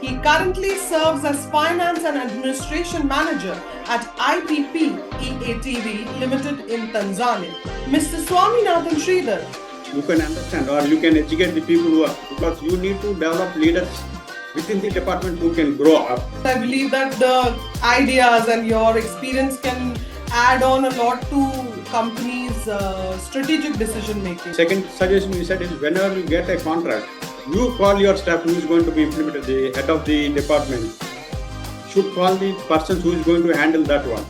He currently serves as Finance and Administration Manager at IPP EATV Limited in Tanzania. Mr. Swaminathan Sridhar. You can understand or you can educate the people who are, because you need to develop leaders within the department who can grow up. I believe that the ideas and your experience can add on a lot to companies' strategic decision making. Second suggestion you said is whenever you get a contract, you call your staff who is going to be implemented, the head of the department should call the person who is going to handle that one.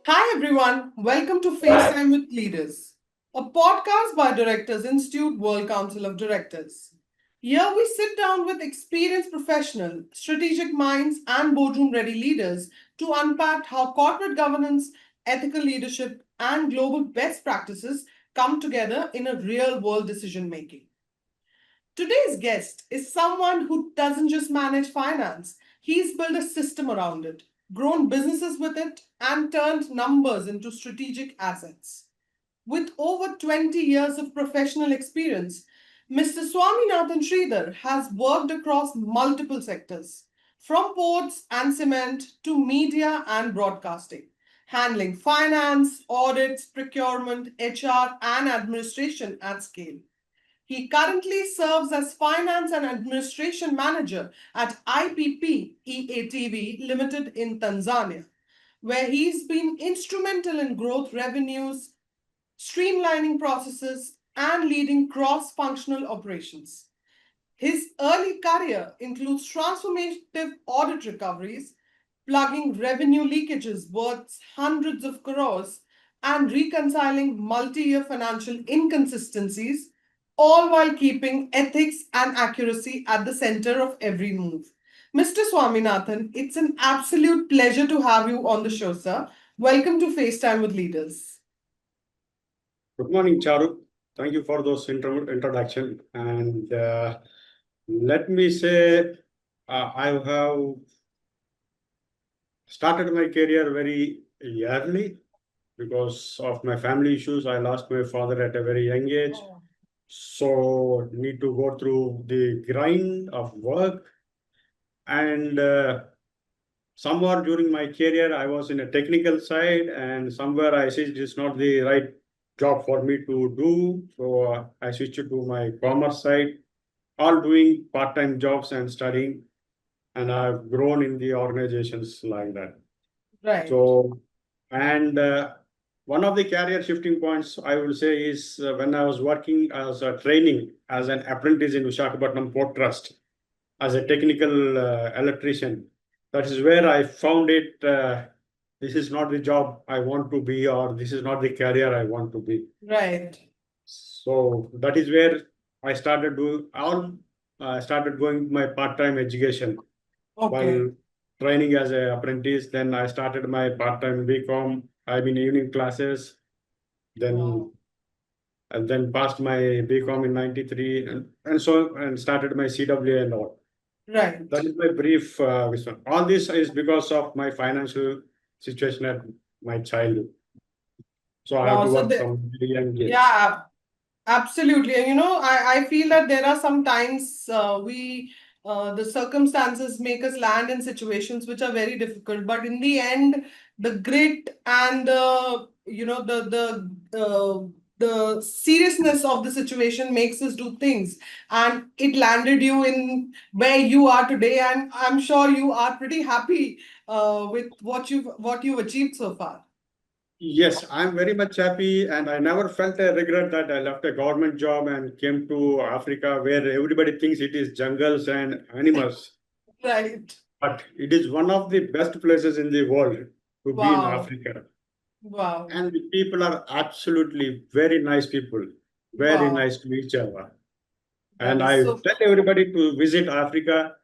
Hi everyone, welcome to FaceTime with Leaders, a podcast by Directors Institute World Council of Directors. Here we sit down with experienced professional, strategic minds, and boardroom ready leaders to unpack how corporate governance, ethical leadership, and global best practices come together in a real world decision making. Today's guest is someone who doesn't just manage finance, he's built a system around it, grown businesses with it, and turned numbers into strategic assets. With over 20 years of professional experience, Mr. Swaminathan Sridhar has worked across multiple sectors, from ports and cement to media and broadcasting, handling finance, audits, procurement, HR, and administration at scale. He currently serves as Finance and Administration Manager at IPP EATV Limited in Tanzania, where he's been instrumental in growth revenues, streamlining processes, and leading cross functional operations. His early career includes transformative audit recoveries, plugging revenue leakages worth hundreds of crores, and reconciling multi year financial inconsistencies, all while keeping ethics and accuracy at the center of every move. Mr. Swaminathan, it's an absolute pleasure to have you on the show, sir. Welcome to FaceTime with Leaders. Good morning, Charu. Thank you for those introduction. And let me say, I have started my career very early because of my family issues. I lost my father at a very young age. So need to go through the grind of work. And somewhere during my career, I was in a technical side, and somewhere I see it is not the right job for me to do. So I switched to my commerce side, all doing part-time jobs and studying. And I've grown in the organizations like that. Right. So, and one of the career shifting points I will say is when I was working as a training as an apprentice in Visakhapatnam Port Trust as a technical electrician. That is where I found it. This is not the job I want to be, or this is not the career I want to be. Right. So that is where I started doing all. I started going my part-time education while training as an apprentice. Then I started my part-time BCom. I mean evening classes. Then and then passed my BCom in '93, and started my CWA and all. Right. That is my brief vision. All this is because of my financial situation at my childhood. So I have to work from very young age. Yeah, absolutely. And I feel that there are some times the circumstances make us land in situations which are very difficult. But in the end, the grit and the seriousness of the situation makes us do things. And it landed you in where you are today. And I'm sure you are pretty happy with what you've achieved so far. Yes, I'm very much happy, and I never felt a regret that I left a government job and came to Africa, where everybody thinks it is jungles and animals. Right. But it is one of the best places in the world to be in Africa. Wow. And the people are absolutely very nice people, very nice to each other. And I tell everybody to visit Africa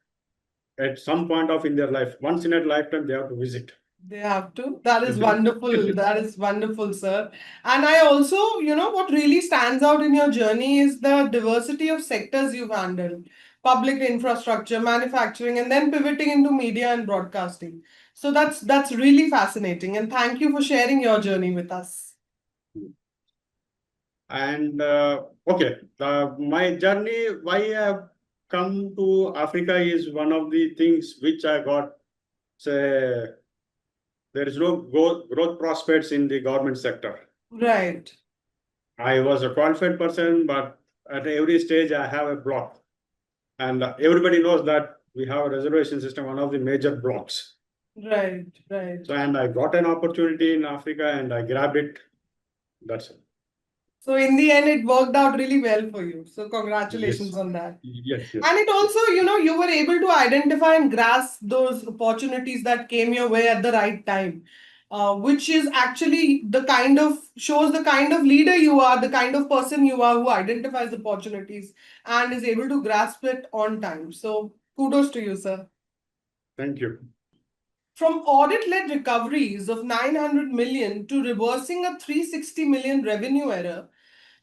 at some point of in their life. Once in a lifetime, they have to visit. They have to. That is wonderful. That is wonderful, sir. And I also, what really stands out in your journey is the diversity of sectors you've handled: public infrastructure, manufacturing, and then pivoting into media and broadcasting. So that's really fascinating. And thank you for sharing your journey with us. And okay, my journey, why I have come to Africa is one of the things which I got. Say, there is no growth prospects in the government sector. Right. I was a qualified person, but at every stage I have a block. And everybody knows that we have a reservation system, one of the major blocks. Right. Right. So, and I got an opportunity in Africa and I grabbed it. That's it. So in the end, it worked out really well for you. So congratulations Yes. on that. Yes, yes. And it also, you were able to identify and grasp those opportunities that came your way at the right time, which is actually shows the kind of leader you are, the kind of person you are who identifies opportunities and is able to grasp it on time. So kudos to you, sir. Thank you. From audit-led recoveries of 900 million to reversing a 360 million revenue error,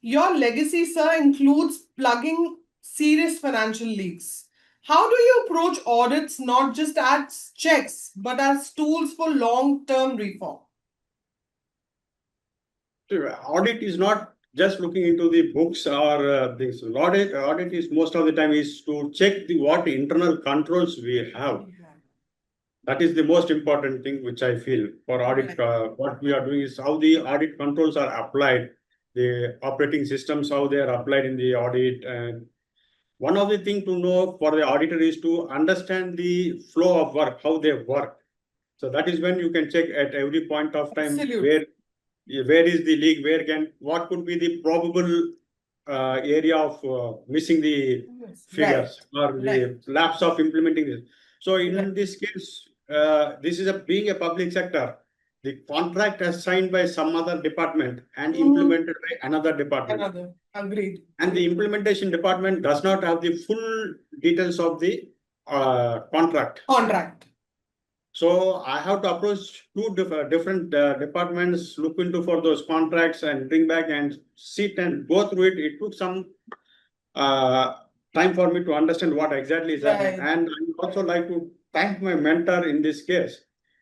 your legacy, sir, includes plugging serious financial leaks. How do you approach audits not just as checks, but as tools for long-term reform? So, audit is not just looking into the books or things. Audit is most of the time is to check what internal controls we have. That is the most important thing which I feel for audit. Right. What we are doing is how the audit controls are applied, the operating systems, how they are applied in the audit. And one of the things to know for the auditor is to understand the flow of work, how they work. So that is when you can check at every point of time Absolutely. where is the leak, what could be the probable area of missing the Yes. figures or Right. the lapse of implementing this. So in Right. this case, this is being a public sector. The contract is signed by some other department and implemented by another department. Another. Agreed. And the implementation department does not have the full details of the contract. Contract. So I have to approach two different departments, look into for those contracts and bring back and sit and go through it. It took some uh, time for me to understand what exactly is happening. Right. And I would also like to thank my mentor in this case.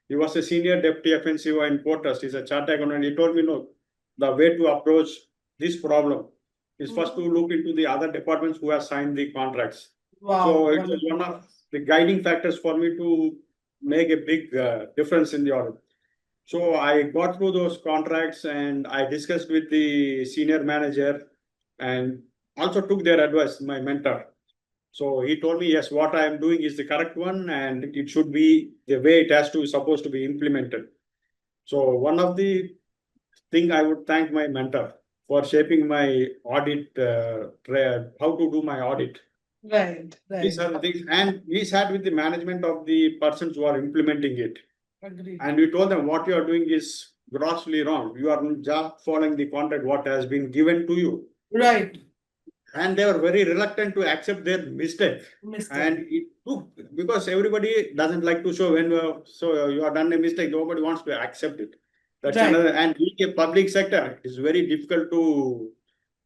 He was a senior deputy FNCO in Porters. He's a chartered accountant. He told me, no, the way to approach this problem is first to look into the other departments who have signed the contracts. Wow. So it was one of the guiding factors for me to make a big difference in the audit. So I got through those contracts and I discussed with the senior manager and also took their advice, my mentor. So he told me, yes, what I am doing is the correct one and it should be the way it has to supposed to be implemented. So one of the thing I would thank my mentor for shaping my audit, how to do my audit. Right. These are the things, and we sat with the management of the persons who are implementing it. Agreed. And we told them what you are doing is grossly wrong. You are just following the contract what has been given to you. Right. And they were very reluctant to accept their mistake. Mistake. And it took, because everybody doesn't like to show when you have done a mistake, nobody wants to accept it. That's Right. another, and being a public sector, it is very difficult to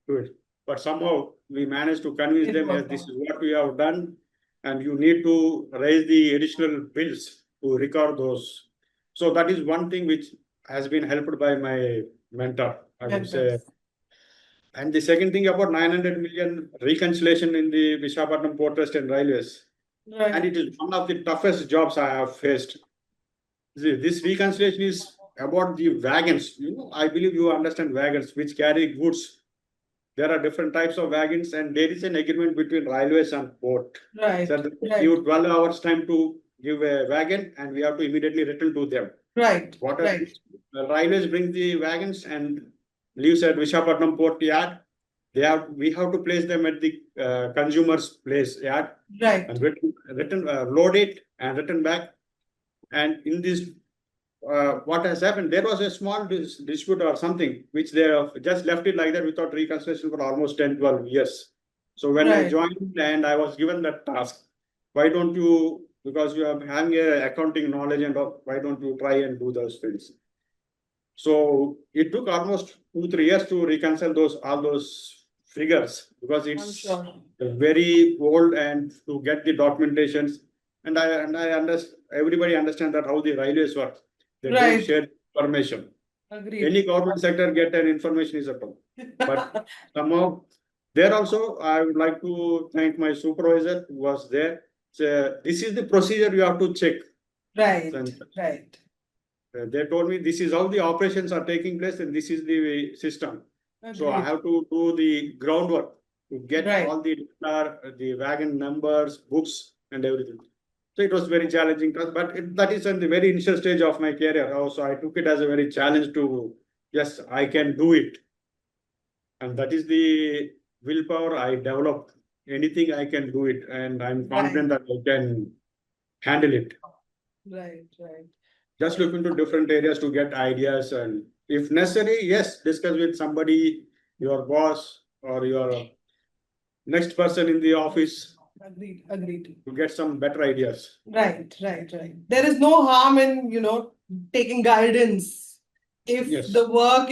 do it. But somehow we managed to convince It them, yes, worked this out. is what we have done, and you need to raise the additional bills to recover those. So that is one thing which has been helped by my mentor, I would say. Mentors. And the second thing about 900 million reconciliation in the Visakhapatnam Port Trust and Railways. Right. And it is one of the toughest jobs I have faced. This reconciliation is about the wagons. I believe you understand wagons which carry goods. There are different types of wagons, and there is an agreement between railways and port. Right. So Right. give 12 hours time to give a wagon, and we have to immediately return to them. Right. What Right. the railways bring the wagons and leaves at Visakhapatnam Port Yard. We have to place them at the consumer's place yard Right. and load it and return back. And in this, what has happened? There was a small dispute or something which they have just left it like that without reconciliation for almost 10, 12 years. So when I Right. joined and I was given that task, why don't you because you are having a accounting knowledge and all, why don't you try and do those things? So it took almost 2, 3 years to reconcile all those figures because I'm it's sure. very old and to get the documentations. And I understand everybody understand that how the railways work. They don't Right. share information. Agreed. Any government sector get an information is a problem. But somehow there also I would like to thank my supervisor who was there. So this is the procedure you have to check. Right. And Right. they told me this is how the operations are taking place and this is the system. So I Agreed. have to do the groundwork to get Right. all the data, the wagon numbers, books, and everything. So it was very challenging, but that is in the very initial stage of my career. Also, I took it as a very challenge to, yes, I can do it. And that is the willpower I developed. Anything I can do it, and I'm confident that I can handle it. Right. Right. Just look into different areas to get ideas, and if necessary, yes, discuss with somebody, your boss or your next person in the office Agreed. Agreed. to get some better ideas. Right. Right. Right. There is no harm in, taking guidance if Yes. the work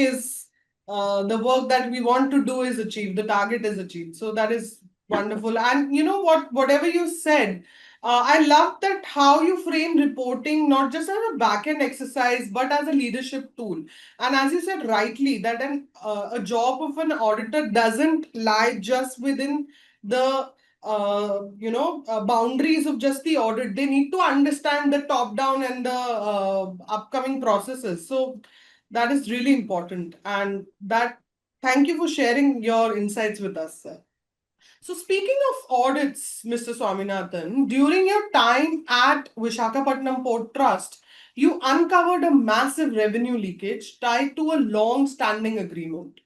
that we want to do is achieved, the target is achieved. So that is wonderful. And you know what, whatever you said, I love that how you frame reporting not just as a back end exercise, but as a leadership tool. And as you said rightly, that a job of an auditor doesn't lie just within the boundaries of just the audit. They need to understand the top down and the upcoming processes. So that is really important. And that, thank you for sharing your insights with us, sir. So, speaking of audits, Mr. Swaminathan, during your time at Vishakhapatnam Port Trust, you uncovered a massive revenue leakage tied to a long standing agreement.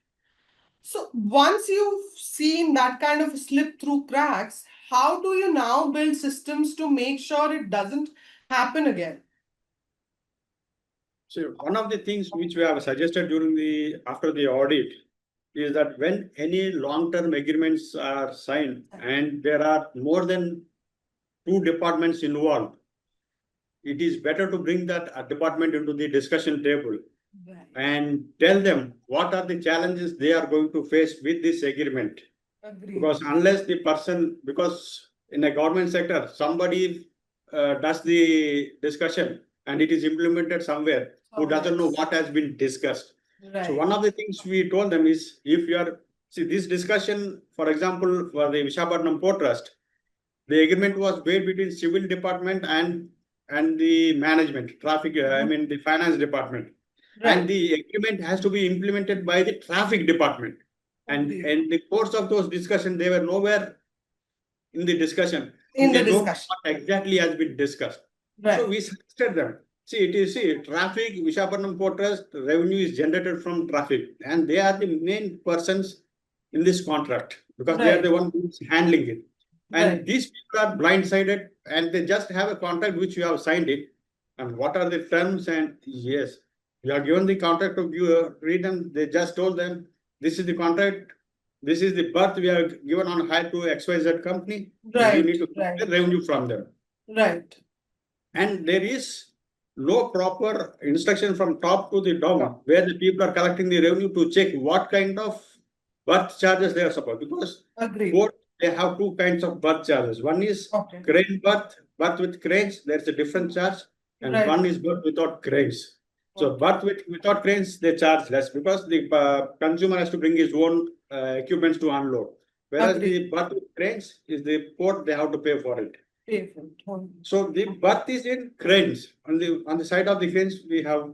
So, once you've seen that kind of slip through cracks, how do you now build systems to make sure it doesn't happen again? So one of the things which we have suggested after the audit is that when any long-term agreements are signed and there are more than 2 departments involved, it is better to bring that department into the discussion table Right. and tell them what are the challenges they are going to face with this agreement. Agreed. Because in a government sector, somebody does the discussion and it is implemented somewhere who doesn't know what has been discussed. Right. So one of the things we told them is see this discussion, for example, for the Vishakhapatnam Port Trust, the agreement was made between civil department and the management, traffic, I mean the finance department. Right. And the agreement has to be implemented by the traffic department. And Agreed. in the course of those discussions, they were nowhere in the discussion. In the They don't know discussion. what exactly has been discussed. Right. So we suggested them. Traffic, Vishakhapatnam Port Trust, revenue is generated from traffic, and they are the main persons in this contract because they are the one who's handling it. And Right. these people are blindsided and they just have a contract which you have signed it. And what are the terms? And yes, you are given the contract to read them. They just told them, this is the contract. This is the berth we are given on hire to XYZ company. And you need to get the revenue from them. Right. And there is no proper instruction from top to the down where the people are collecting the revenue to check what kind of berth charges they are supposed. Because Agreed. both they have 2 kinds of berth charges. One is Okay. crane berth with cranes, there's a different charge, and Right. one is berth without cranes. So berth without cranes, they charge less because the consumer has to bring his own equipments to unload. Whereas Agreed. the berth with cranes is the port, they have to pay for it. Painful. So the berth is in cranes. On the side of the cranes, we have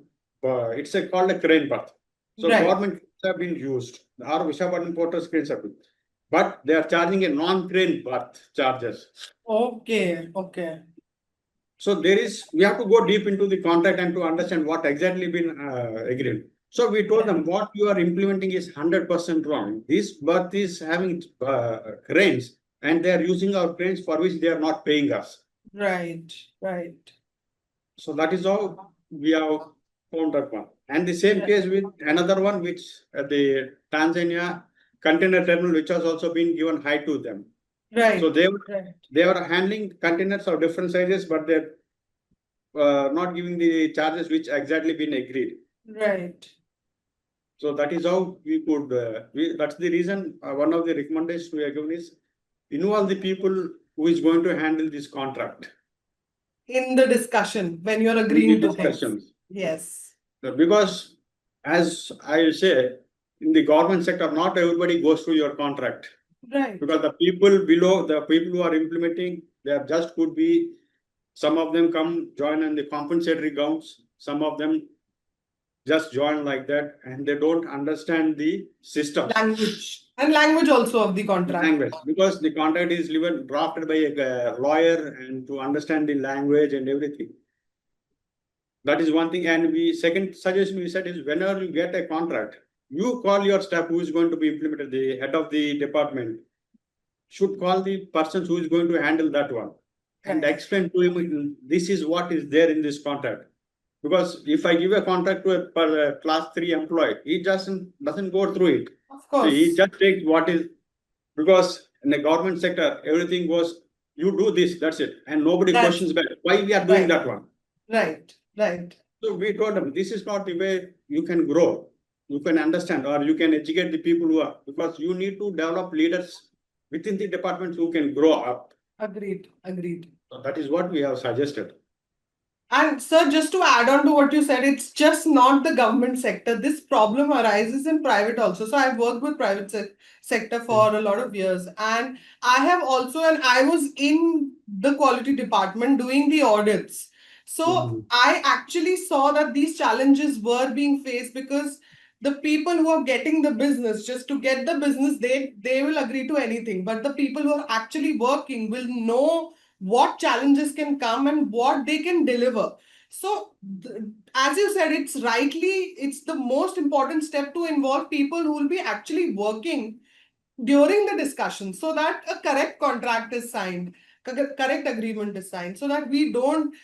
it's called a crane berth. So Right. government cranes have been used. Our Vishakhapatnam Porters cranes have been, but they are charging a non-crane berth charges. Okay. Okay. So we have to go deep into the contract and to understand what exactly been agreed. So we told them what you are implementing is 100% wrong. This berth is having cranes and they are using our cranes for which they are not paying us. Right. Right. So that is how we have found that one. And the same case with another one, which the Tanzania container terminal, which has also been given high to them. Right. So Right. they were handling containers of different sizes, but they're not giving the charges which exactly been agreed. Right. So that is how we could, that's the reason, one of the recommendations we are given is involve the people who is going to handle this contract In the discussion when you're in agreeing the to things. discussions. Yes. Because as I say, in the government sector, not everybody goes through your contract. Right. Because the people below, the people who are implementing, they are just could be, some of them come join in the compensatory grounds, some of them just join like that, and they don't understand the systems. Language also of the contract. Language, because the contract is even drafted by a lawyer, and to understand the language and everything. That is one thing. And we second suggestion we said is whenever you get a contract, you call your staff who is going to be implemented, the head of the department should call the persons who is going to handle that one and Right. explain to him this is what is there in this contract. Because if I give a contract to a class 3 employee, he doesn't go through it. Of So he course. just takes what is, because in the government sector, everything goes, you do this, that's it. And nobody That's questions back why we are doing right. that one. Right. Right. So we told them, this is not the way you can grow, you can understand, or you can educate the people who are, because you need to develop leaders within the departments who can grow up. Agreed. Agreed. So that is what we have suggested. And sir, just to add on to what you said, it's just not the government sector. This problem arises in private also. So I've worked with private sector for a lot of years, and I have also, and I was in the quality department doing the audits. So Mhm. I actually saw that these challenges were being faced because the people who are getting the business, just to get the business, they will agree to anything. But the people who are actually working will know what challenges can come and what they can deliver. So as you said, it's the most important step to involve people who will be actually working during the discussion, so that a correct contract is signed, correct agreement is signed, so that we don't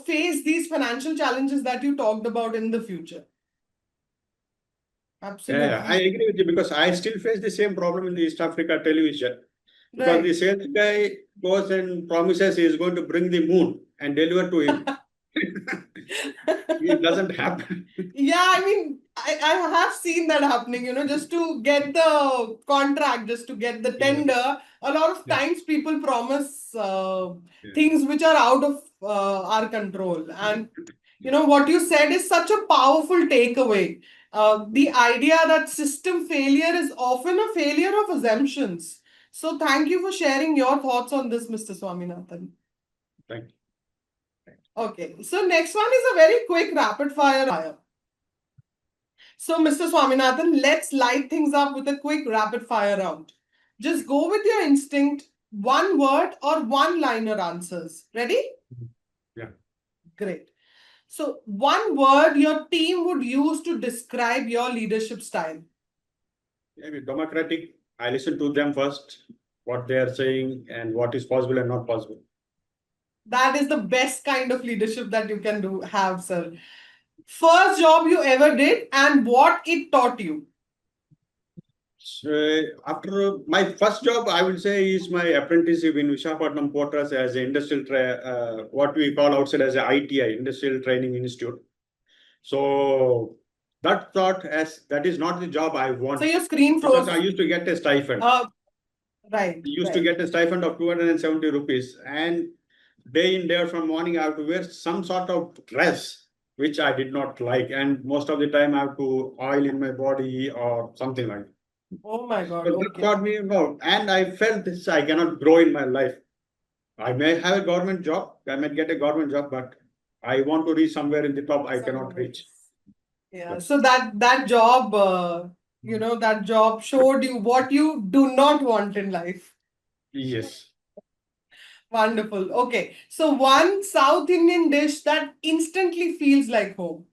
face these financial challenges that you talked about in the future. Absolutely. Yeah, I agree with you, because I still face the same problem in the East Africa television. Because the Right. sales guy goes and promises he is going to bring the moon and deliver to him. It doesn't happen. Yeah, I mean, I have seen that happening, just to get the contract, just to get the Yeah. tender. A lot of Yeah. times people promise Yeah. things which are out of our control. And, what you said is such a powerful takeaway. The idea that system failure is often a failure of assumptions. So, thank you for sharing your thoughts on this, Mr. Swaminathan. Thank you. Okay, so next one is a very quick rapid fire. So, Mr. Swaminathan, let's light things up with a quick rapid fire round. Just go with your instinct, one word or one liner answers. Ready? Yeah. Great. So, one word your team would use to describe your leadership style. Maybe democratic. I listen to them first, what they are saying and what is possible and not possible. That is the best kind of leadership that you can have, sir. First job you ever did and what it taught you. So after my first job, I will say is my apprenticeship in Visakhapatnam Port Trust as an what we call outside as a ITI, Industrial Training Institute. So that thought as that is not the job I want. So your screen Because froze. I used to get a stipend. Right. Used to get a stipend of 270 rupees, and day in day out from morning I have to wear some sort of dress which I did not like, and most of the time I have to oil in my body or something like that. Oh my God. So that Okay. taught me about, and I felt this I cannot grow in my life. I may have a government job, I may get a government job, but I want to reach somewhere in the top I cannot reach. Yeah. So that job, that job showed you what you do not want in life. Yes. Wonderful. Okay. So one South Indian dish that instantly feels like home.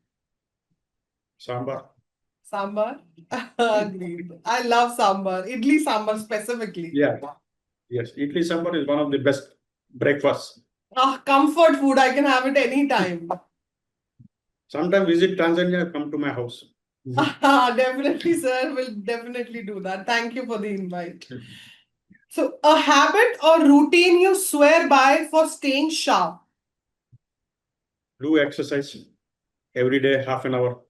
Sambar. Sambar. Agreed. I love sambar. Idli sambar specifically. Yeah. Yes. Idli sambar is one of the best breakfasts. Comfort food. I can have it anytime. Sometime visit Tanzania, come to my house. Definitely, sir. We'll definitely do that. Thank you for the invite. So, a habit or routine you swear by for staying sharp. Do exercise every day, half an hour.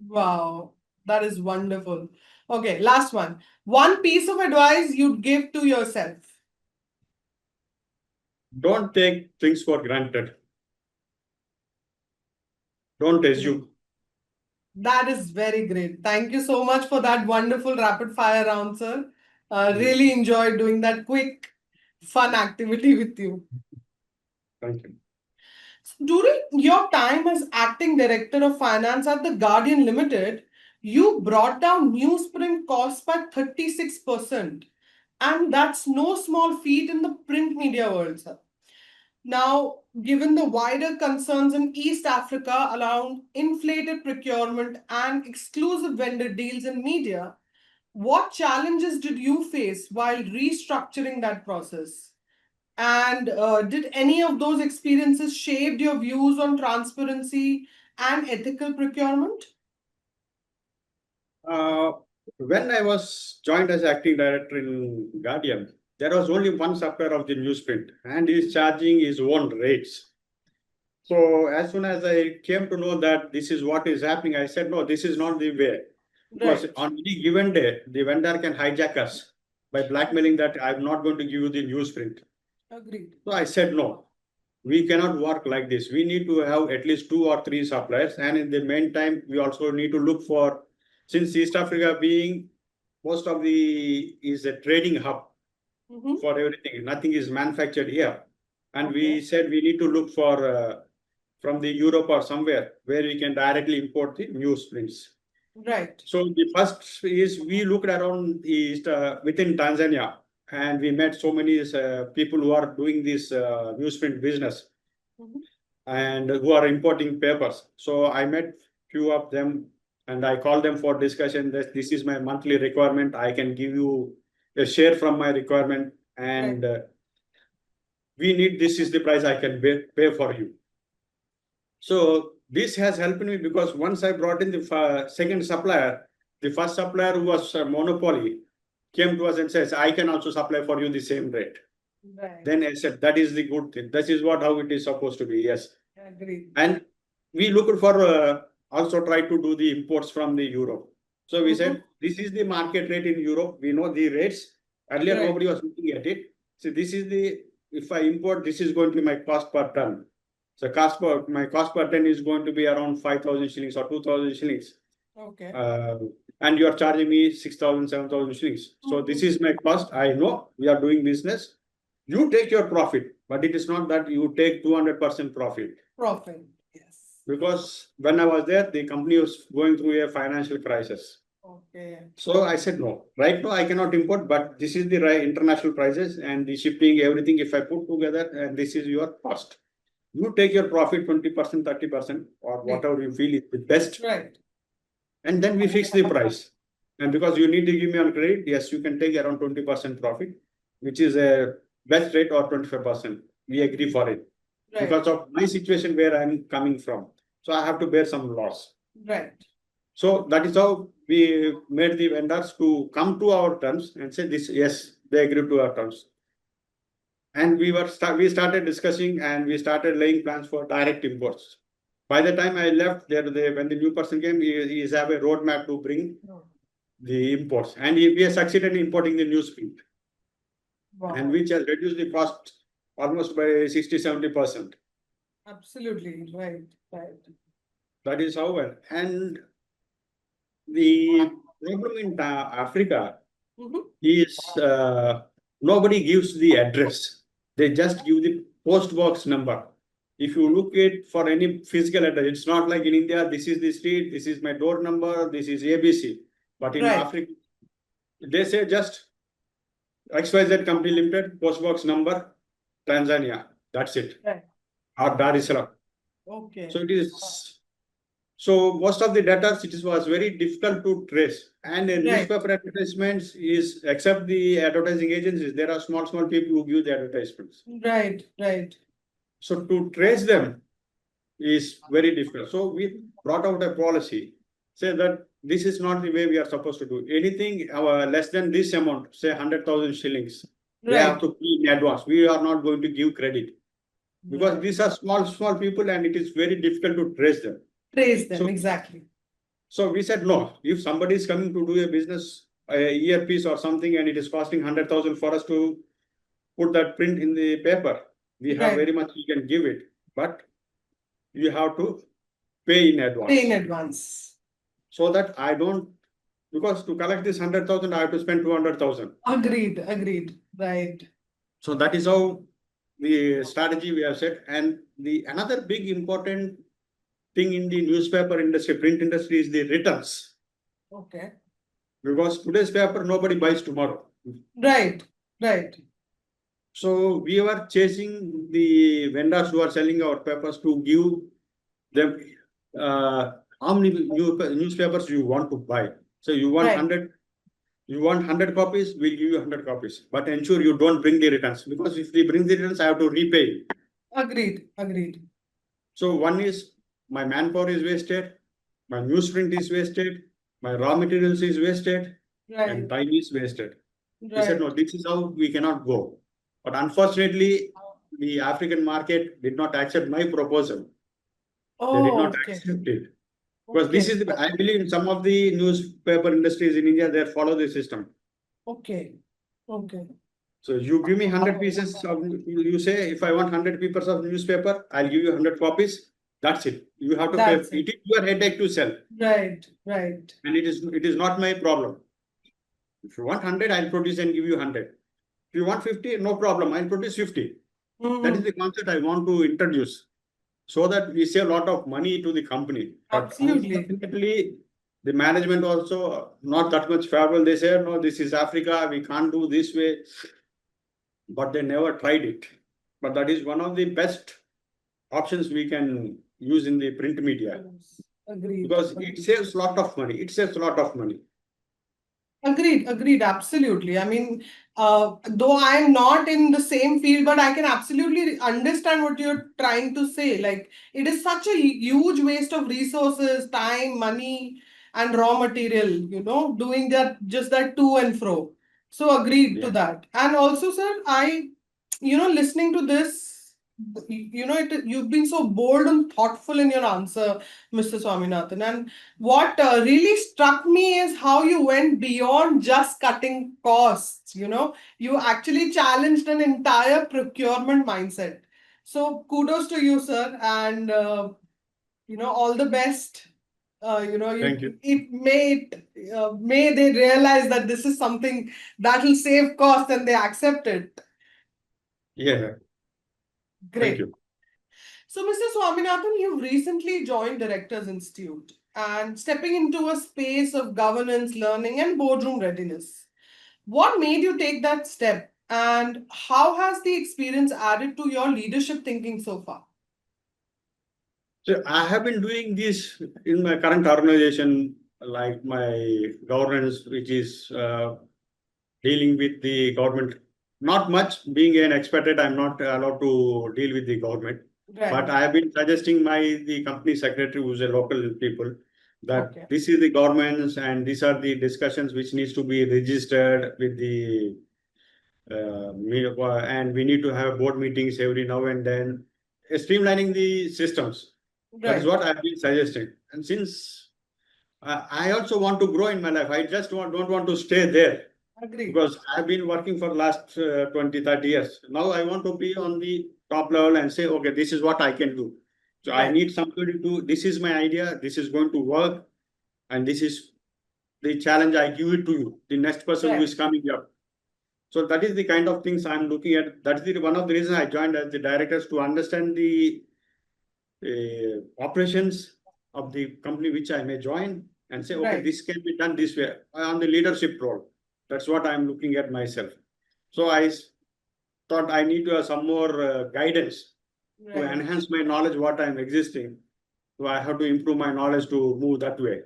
Wow, that is wonderful. Okay, last one. One piece of advice you'd give to yourself. Don't take things for granted. Don't Great. assume. That is very great. Thank you so much for that wonderful rapid fire answer. Really enjoyed doing that quick, fun activity with you. Thank you. During your time as acting director of finance at the Guardian Limited, you brought down newsprint costs by 36%. And that's no small feat in the print media world, sir. Now, given the wider concerns in East Africa around inflated procurement and exclusive vendor deals in media, what challenges did you face while restructuring that process? And did any of those experiences shape your views on transparency and ethical procurement? Uh, when I was joined as acting director in Guardian, there was only one supplier of the newsprint, and he is charging his own rates. So as soon as I came to know that this is what is happening, I said, no, this is not the way. Because Right. on any given day, the vendor can hijack us by blackmailing that I'm not going to give you the newsprint. Agreed. So I said, no, we cannot work like this. We need to have at least 2 or 3 suppliers. And in the meantime, we also need to look for, since East Africa being most of the is a trading hub Mhm. for everything, nothing is manufactured here. And Okay. we said we need to look for from the Europe or somewhere where we can directly import the newsprints. Right. So the first is we looked around East within Tanzania, and we met so many people who are doing this newsprint business Mhm. and who are importing papers. So I met few of them and I called them for discussion that this is my monthly requirement. I can give you a share from my requirement, and Right. we need this is the price I can pay for you. So this has helped me because once I brought in the second supplier, the first supplier who was a monopoly came to us and says, I can also supply for you the same rate. Right. Then I said, that is the good thing. This is what how it is supposed to be. Yes. Agreed. And we looked for also try to do the imports from the Europe. So we said, this is the market rate in Europe. We know the rates. Earlier, Right. nobody was looking at it. So this is the, if I import, this is going to be my cost per ton. So my cost per ton is going to be around 5,000 shillings or 2,000 shillings. Okay. And you are charging me 6,000, 7,000 shillings. So this is my cost. I know we are doing business. You take your profit, but it is not that you take 200% profit. Profit. Yes. Because when I was there, the company was going through a financial crisis. Okay. So I said, no, right now I cannot import, but this is the right international prices and the shipping, everything. If I put together, and this is your cost, you take your profit 20%, 30%, or whatever you feel is the best. Right. And then we fix the price. And because you need to give me on credit, yes, you can take around 20% profit, which is a best rate or 25%. We agree for it Right. because of my situation where I'm coming from. So I have to bear some loss. Right. So that is how we made the vendors to come to our terms and say this, yes, they agree to our terms. And we started discussing and we started laying plans for direct imports. By the time I left, when the new person came, he is have a roadmap to bring the imports, and we have succeeded in importing the newsprint, and Wow. which has reduced the cost almost by 60-70%. Absolutely. Right. Right. That is how well. And the problem in Africa Mhm. is nobody gives the address. They just give the post box number. If you look at for any physical address, it's not like in India, this is the street, this is my door number, this is ABC. But in Right. Africa, they say just XYZ Company Limited, post box number, Tanzania. That's it. Right. Or Dar es Salaam. Okay. So it is. So most of the data it was very difficult to trace. And in Right. newspaper advertisements is except the advertising agencies, there are small people who give the advertisements. Right. Right. So to trace them is very difficult. So we brought out a policy, say that this is not the way we are supposed to do. Anything less than this amount, say 100,000 shillings, They have Right. to pay in advance. We are not going to give credit because Right. these are small people and it is very difficult to trace them. Praise them. So, Exactly. so we said no. If somebody is coming to do a business, a year piece or something, and it is costing 100,000 for us to put that print in the paper, we have Right. very much we can give it, but you have to pay in Pay in advance advance. so that I don't, because to collect this 100,000, I have to spend 200,000. Agreed. Agreed. Right. So that is how the strategy we have set. And the another big important thing in the newspaper industry, print industry, is the returns. Okay. Because today's paper nobody buys tomorrow. Right. Right. So we were chasing the vendors who are selling our papers to give them how many newspapers you want to buy. So you want Right. 100, you want 100 copies, we'll give you 100 copies. But ensure you don't bring the returns, because if they bring the returns, I have to repay. Agreed. Agreed. So one is my manpower is wasted, my newsprint is wasted, my raw materials is wasted, and Right. time is wasted. We said, no, Right. this is how we cannot go. But unfortunately, the African market did not accept my proposal. They did Oh, not okay. accept it. Because this Okay. is, I believe in some of the newspaper industries in India, they follow the system. Okay. Okay. So you give me 100 pieces of, you say, if I want 100 pieces of newspaper, I'll give you 100 copies. That's it. You have to pay. That's It it. is your headache to sell. Right. Right. And it is not my problem. If you want 100, I'll produce and give you 100. If you want 50, no problem. I'll produce 50. That is Mhm. the concept I want to introduce so that we save a lot of money to the company. But Absolutely. unfortunately, the management also not that much favorable. They say, no, this is Africa. We can't do this way. But they never tried it. But that is one of the best options we can use in the print media Agreed. because it saves a lot of money. It saves a lot of money. Agreed, agreed, absolutely. I mean, though I am not in the same field, but I can absolutely understand what you're trying to say. Like, it is such a huge waste of resources, time, money, and raw material, doing that, just that to and fro. So, agreed to Yeah. that. And also, sir, listening to this, you've been so bold and thoughtful in your answer, Mr. Swaminathan. And what really struck me is how you went beyond just cutting costs. You actually challenged an entire procurement mindset. So kudos to you, sir, and all the best. Thank you. May they realize that this is something that will save cost and they accept it. Yeah. Thank Great. you. So, Mr. Swaminathan, you've recently joined Directors Institute and stepping into a space of governance, learning, and boardroom readiness. What made you take that step, and how has the experience added to your leadership thinking so far? So I have been doing this in my current organization, like my governance, which is dealing with the government. Not much. Being an expatriate, I'm not allowed to deal with the government. But Right. I have been suggesting the company secretary, who's a local people, that Okay. this is the governance and these are the discussions which needs to be registered with the and we need to have board meetings every now and then, streamlining the systems. That is Right. what I've been suggesting. And since I also want to grow in my life, I just don't want to stay there Agreed. because I've been working for last 20, 30 years. Now I want to be on the top level and say, okay, this is what I can do. So I Right. need somebody to, this is my idea, this is going to work, and this is the challenge I give it to you, the next person who Right. is coming up. So that is the kind of things I'm looking at. That's one of the reasons I joined as the directors, to understand the operations of the company which I may join and say, okay, Right. this can be done this way on the leadership role. That's what I'm looking at myself. So I thought I need to have some more guidance to Right. enhance my knowledge, what I'm existing. So I have to improve my knowledge to move that way.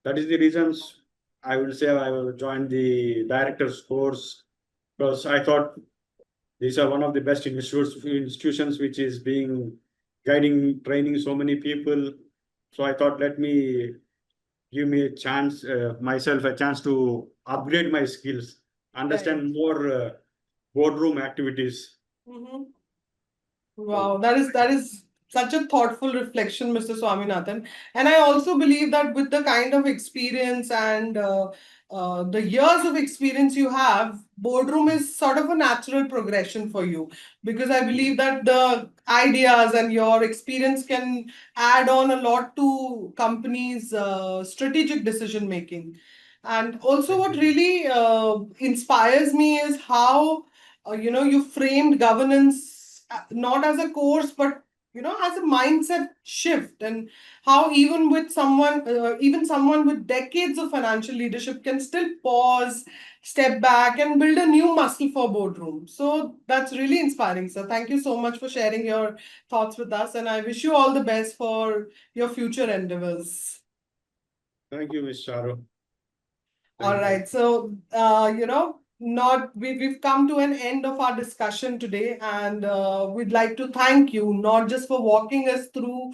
That is the reasons I will say I will join the director's course, because I thought these are one of the best institutions which is being guiding, training so many people. So I thought, let me give me a chance, myself a chance to upgrade my skills, Right. understand more. boardroom activities. Mhm. Wow, that is such a thoughtful reflection, Mr. Swaminathan. And I also believe that with the kind of experience and the years of experience you have, boardroom is sort of a natural progression for you, because I believe that the ideas and your experience can add on a lot to companies' strategic decision making. And also, Thank what you. really inspires me is how you framed governance not as a course, but as a mindset shift, and how even someone with decades of financial leadership can still pause, step back, and build a new muscle for boardroom. So that's really inspiring, sir. Thank you so much for sharing your thoughts with us, and I wish you all the best for your future endeavors. Thank you, Ms. Charu. All Thank you. right. So, not we've come to an end of our discussion today, and we'd like to thank you not just for walking us through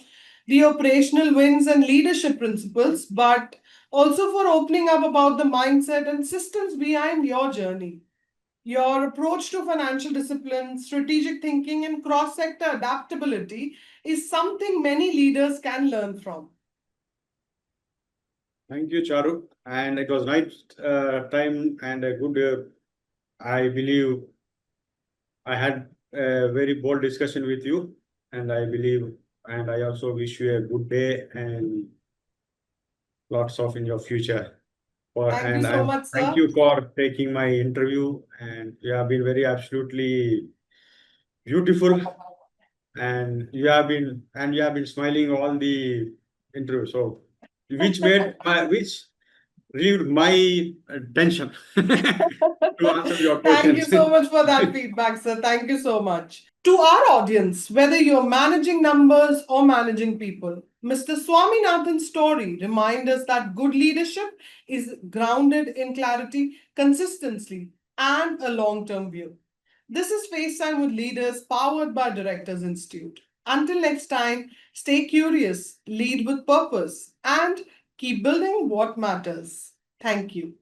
the operational wins and leadership principles, but also for opening up about the mindset and systems behind your journey. Your approach to financial discipline, strategic thinking, and cross-sector adaptability is something many leaders can learn from. Thank you, Charu. And it was nice time and a good, I believe I had a very bold discussion with you. And I believe, and I also wish you a good day and lots of in your future. Thank you so much, Thank sir. you for taking my interview. And you have been very absolutely beautiful. And you have been smiling all the interview. So which relieved my tension to answer your Thank you questions. so much for that feedback, sir. Thank you so much. To our audience, whether you're managing numbers or managing people, Mr. Swaminathan's story reminds us that good leadership is grounded in clarity, consistency, and a long term view. This is FaceTime with Leaders powered by Directors Institute. Until next time, stay curious, lead with purpose, and keep building what matters. Thank you.